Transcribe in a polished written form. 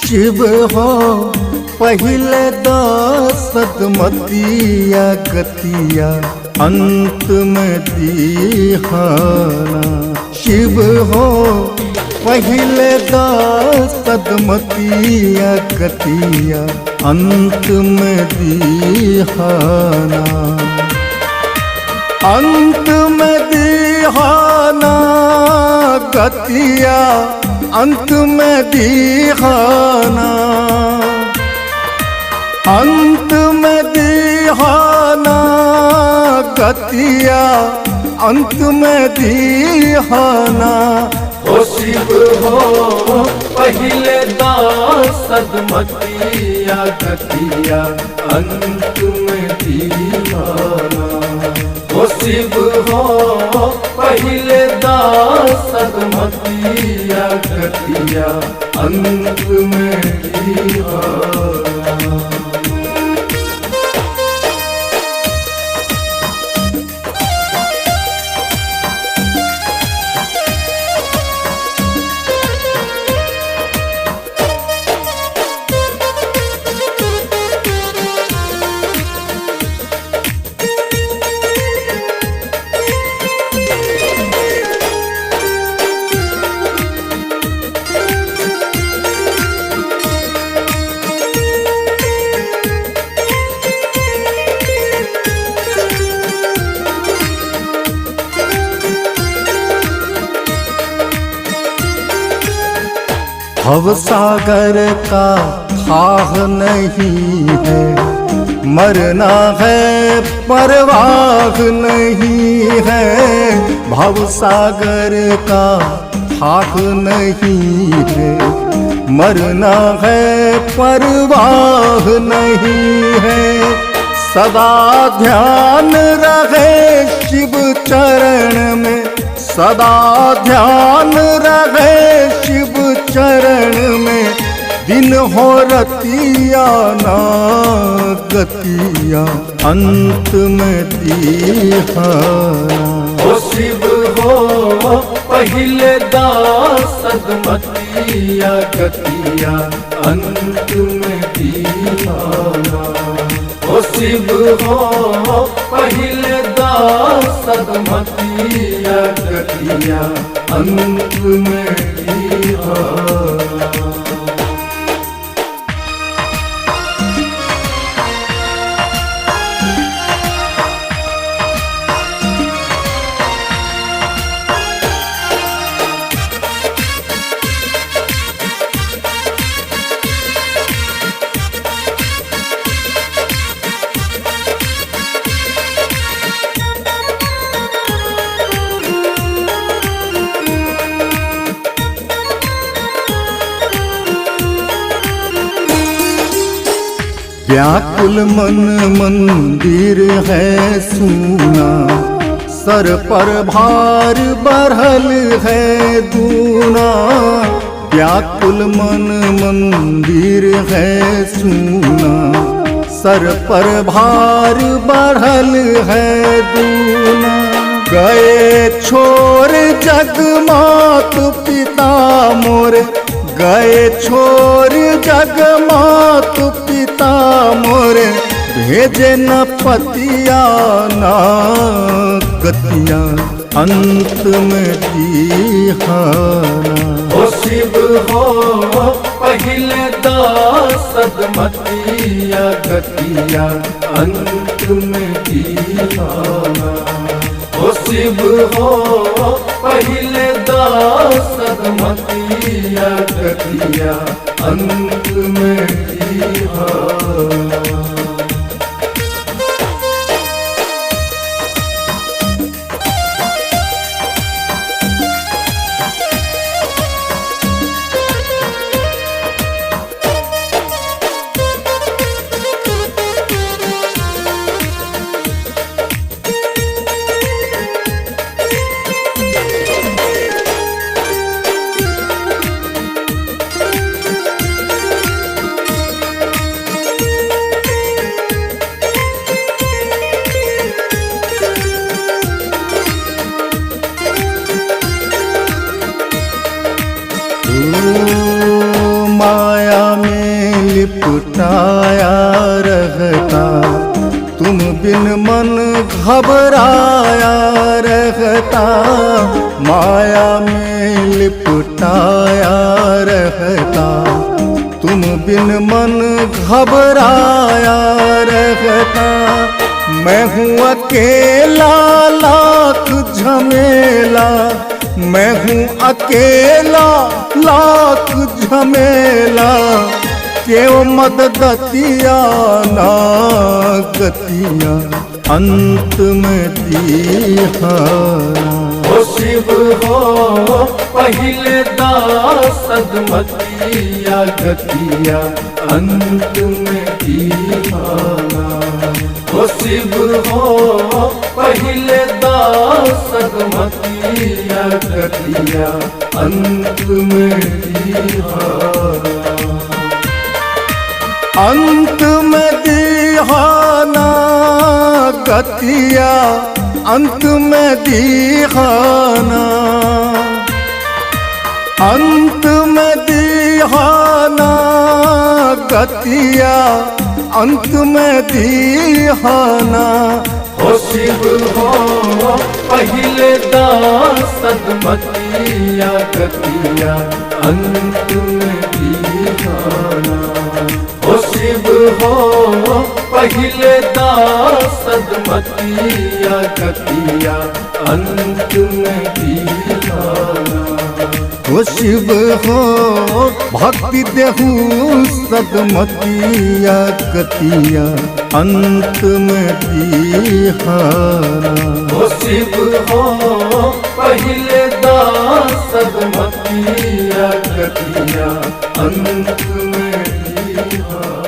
शिव हो पहले सदमतिया गतिया अंत में दीहाना। शिव हो पहले सदमतिया गतिया अंत में दीहाना। अंत में दीहाना गतिया अंत में दीहाना। अंत में दीहाना गतिया अंत में दीहाना। हो शिव हो पहले सदमतिया गतिया अंत में दीवाना। हो शिव हो पहले सदमतिया गतिया अंत में दीवाना। भव सागर का थाह नहीं है, मरना है परवाह नहीं है। भव सागर का थाह नहीं है, मरना है परवाह नहीं है। सदा ध्यान रहे शिव चरण में, सदा ध्यान रहे शिव चरण में। दिन हो रतिया ना गतिया अंत में दीहाना। हो शिव हो पहले सदमतिया गतिया अंत में दीवाना। हो शिव हो पहले सदमतिया गतिया अंत में दीवाना। व्याकुल मन मंदिर है सूना, सर पर भार बढ़ल है दूना। व्याकुल मन मंदिर है सूना, सर पर भार बढ़ल है दूना। गए छोड़ जग मात पिता मोर, गए छोड़ जग मात पिता मोर। भेजे न पतिया ना गतिया अंत में दीहाना। हो शिव हो पहले सदमतिया गतिया अंत में दीवाना। हो शिव हो पहले सदमतिया गतिया अंत में दीवाना। लिपटाया रहता, तुम बिन मन घबराया रहता, माया में लिपटाया रहता, तुम बिन मन घबराया रहता। मैं हूँ अकेला लाख झमेला, मैं हूँ अकेला लाख झमेला, केव मद गतिया ना गतिया अंत में दीहाना। हो शिव हो पहिले दासदमतिया गतिया अंत में दीवाना। हो शिव हो पहिले दासदमतिया गतिया अंत में दीवाना। अंत में दीहाना गतिया अंत में दीहाना, अंत में दीहाना गतिया अंत में दीहाना। हो शिव हो पहिले दासदमतिया गतिया अंत में दीवाना। हो शिव हो पहिले दासदमतिया गतिया अंत में दीवाना। हो शिव हो भक्ति देहु सदमतिया गतिया अंत में दीहाना। हो शिव हो पहिले दासदमतिया गतिया अंत में दीवाना।